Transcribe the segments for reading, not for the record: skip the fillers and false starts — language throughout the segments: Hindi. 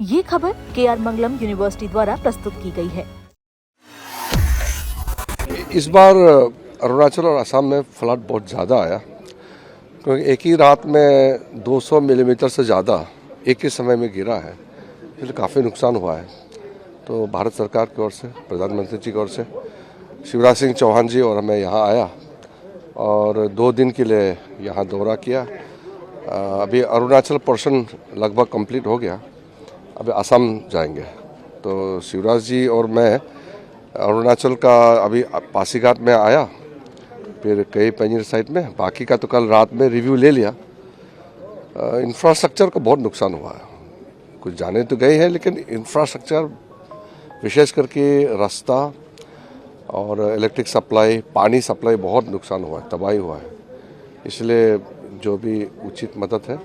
ये खबर KR मंगलम यूनिवर्सिटी द्वारा प्रस्तुत की गई है। इस बार अरुणाचल और असम में फ्लड बहुत ज़्यादा आया, क्योंकि एक ही रात में 200 मिलीमीटर से ज़्यादा एक ही समय में गिरा है, इसलिए काफ़ी नुकसान हुआ है। तो भारत सरकार की ओर से, प्रधानमंत्री जी की ओर से, शिवराज सिंह चौहान जी और मैं यहाँ आया और 2 दिन के लिए यहाँ दौरा किया। अभी अरुणाचल पोर्शन लगभग कंप्लीट हो गया, अभी असम जाएंगे। तो शिवराज जी और मैं अरुणाचल का अभी पासीघाट में आया, फिर कई पेंजिंग साइट में, बाकी का तो कल रात में रिव्यू ले लिया। इंफ्रास्ट्रक्चर को बहुत नुकसान हुआ है, कुछ जाने तो गए हैं, लेकिन इंफ्रास्ट्रक्चर विशेष करके रास्ता और इलेक्ट्रिक सप्लाई, पानी सप्लाई बहुत नुकसान हुआ है, तबाही हुआ है। इसलिए जो भी उचित मदद है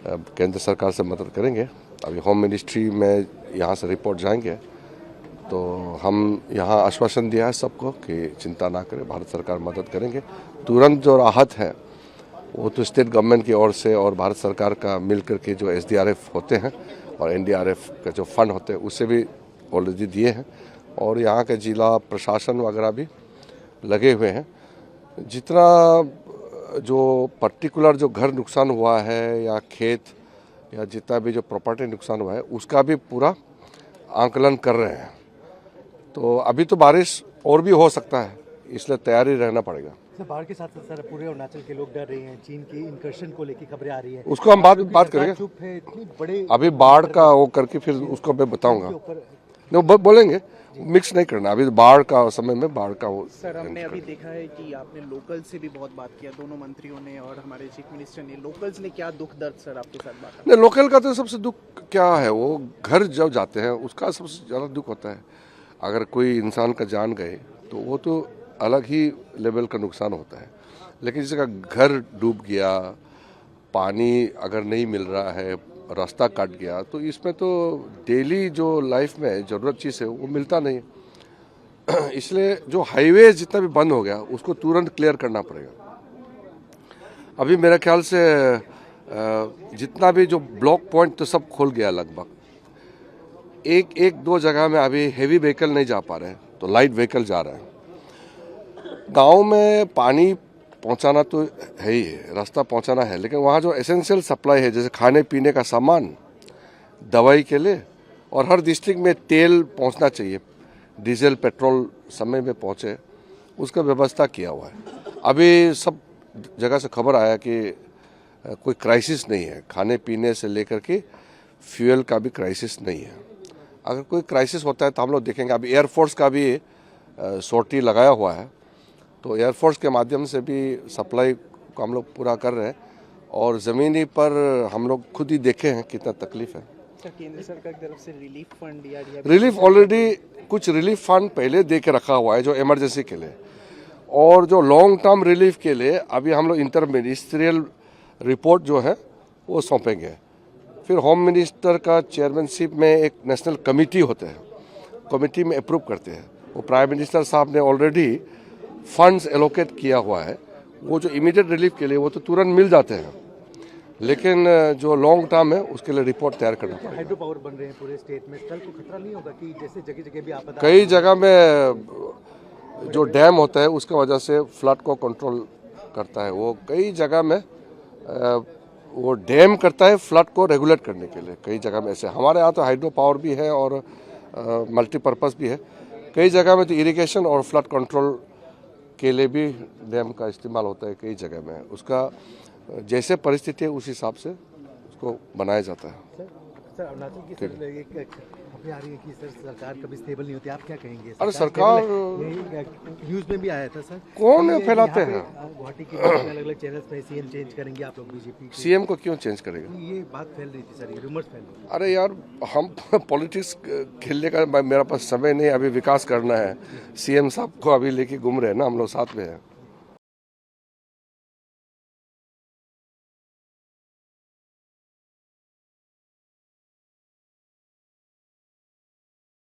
केंद्र सरकार से मदद करेंगे। अभी होम मिनिस्ट्री में यहाँ से रिपोर्ट जाएंगे, तो हम यहाँ आश्वासन दिया है सबको कि चिंता ना करें, भारत सरकार मदद करेंगे। तुरंत जो राहत है वो तो स्टेट गवर्नमेंट की ओर से और भारत सरकार का मिल करके जो SDRF होते हैं और NDRF का जो फंड होते हैं उससे भी ऑलरेडी दिए हैं, और यहाँ के जिला प्रशासन वगैरह भी लगे हुए हैं। जितना जो पर्टिकुलर जो घर नुकसान हुआ है या खेत या जितना भी जो प्रॉपर्टी नुकसान हुआ है उसका भी पूरा आंकलन कर रहे हैं। तो अभी तो बारिश और भी हो सकता है, इसलिए तैयारी रहना पड़ेगा। बाढ़ के साथ साथ पूरे अरुणाचल के लोग डर रहे हैं, चीन के इंकर्शन को लेकर खबरें आ रही हैं। उसको हम बात करेंगे। चुप है, इतनी बड़े अभी बाढ़ का वो करके फिर उसको मैं बताऊंगा। नहीं, बोलेंगे, मिक्स नहीं करना। अभी बाढ़ का समय में बाढ़ का वो। सर, हमने अभी देखा है कि आपने लोकल से भी बहुत बात किया, दोनों मंत्रियों ने और हमारे चीफ मिनिस्टर ने। लोकल्स ने क्या दुख दर्द सर आपके साथ बात? नहीं, लोकल का तो सबसे दुख क्या है, वो घर जब जाते हैं उसका सबसे ज़्यादा दुख होता है। अगर कोई इंसान का जान गए तो वो तो अलग ही लेवल का नुकसान होता है, लेकिन जिसका घर डूब गया, पानी अगर नहीं मिल रहा है, रास्ता कट गया, तो इसमें तो डेली जो लाइफ में ज़रूरत चीज़ है वो मिलता नहीं। इसलिए जो हाईवे जितना भी बंद हो गया उसको तुरंत क्लियर करना पड़ेगा। अभी मेरे ख्याल से जितना भी जो ब्लॉक पॉइंट तो सब खोल गया लगभग। एक दो जगह में अभी हेवी व्हीकल नहीं जा पा रहे हैं, तो लाइट व्हीकल जा रहे हैं। गांव में पानी पहुंचाना तो है ही है, रास्ता पहुंचाना है, लेकिन वहाँ जो एसेंशियल सप्लाई है, जैसे खाने पीने का सामान, दवाई के लिए, और हर डिस्ट्रिक्ट में तेल पहुंचना चाहिए, डीजल पेट्रोल समय में पहुंचे, उसका व्यवस्था किया हुआ है। अभी सब जगह से खबर आया कि कोई क्राइसिस नहीं है, खाने पीने से लेकर के फ्यूल का भी क्राइसिस नहीं है। अगर कोई क्राइसिस होता है तो हम लोग देखेंगे। अभी एयरफोर्स का भी सोर्टी लगाया हुआ है, तो एयरफोर्स के माध्यम से भी सप्लाई को हम लोग पूरा कर रहे हैं, और ज़मीनी पर हम लोग खुद ही देखे हैं कितना तकलीफ है। सर, केंद्र सरकार की तरफ से रिलीफ फंड या रिलीफ ऑलरेडी कुछ रिलीफ फंड पहले दे के रखा हुआ है जो इमरजेंसी के लिए, और जो लॉन्ग टर्म रिलीफ के लिए अभी हम लोग इंटर मिनिस्ट्रियल रिपोर्ट जो है वो सौंपेंगे। फिर होम मिनिस्टर का चेयरमैनशिप में एक नेशनल कमेटी होते हैं, कमेटी में अप्रूव करते हैं। वो प्राइम मिनिस्टर साहब ने ऑलरेडी फंड्स एलोकेट किया हुआ है, वो जो इमीडिएट रिलीफ के लिए वो तो तुरंत मिल जाते हैं, लेकिन जो लॉन्ग टर्म है उसके लिए रिपोर्ट तैयार करना पड़ेगा। हाइड्रो पावर बन रहे हैं पूरे स्टेट में, कल को खतरा नहीं होगा कि जैसे जगह जगह भी आपदा? कई जगह में जो डैम होता है उसका वजह से फ्लड को कंट्रोल करता है, वो कई जगह में वो डैम करता है फ्लड को रेगुलेट करने के लिए। कई जगह में ऐसे, हमारे यहाँ तो हाइड्रो पावर भी है और मल्टीपर्पज़ भी है। कई जगह में तो इरिगेशन और फ्लड कंट्रोल के लिए भी डैम का इस्तेमाल होता है। कई जगह में उसका जैसे परिस्थिति है उस हिसाब से उसको बनाया जाता है। सर, अरुणाचल की खबरें आ रही है कि सर सरकार कभी स्टेबल नहीं होती, आप क्या कहेंगे? अरे सरकार न्यूज में भी आया था सर। कौन है फैलाते हैं? गुवाहाटी के अलग अलग चैनल्स में सीएम चेंज करेंगे आप लोग, बीजेपी सीएम को क्यों चेंज करेगा? ये बात फैल रही थी सर, ये रूमर्स फैल रही। अरे यार, हम पॉलिटिक्स खेलने का मेरा पास समय नहीं, अभी विकास करना है। सीएम साहब को अभी लेके घूम रहे हैं ना, हम लोग साथ में हैं।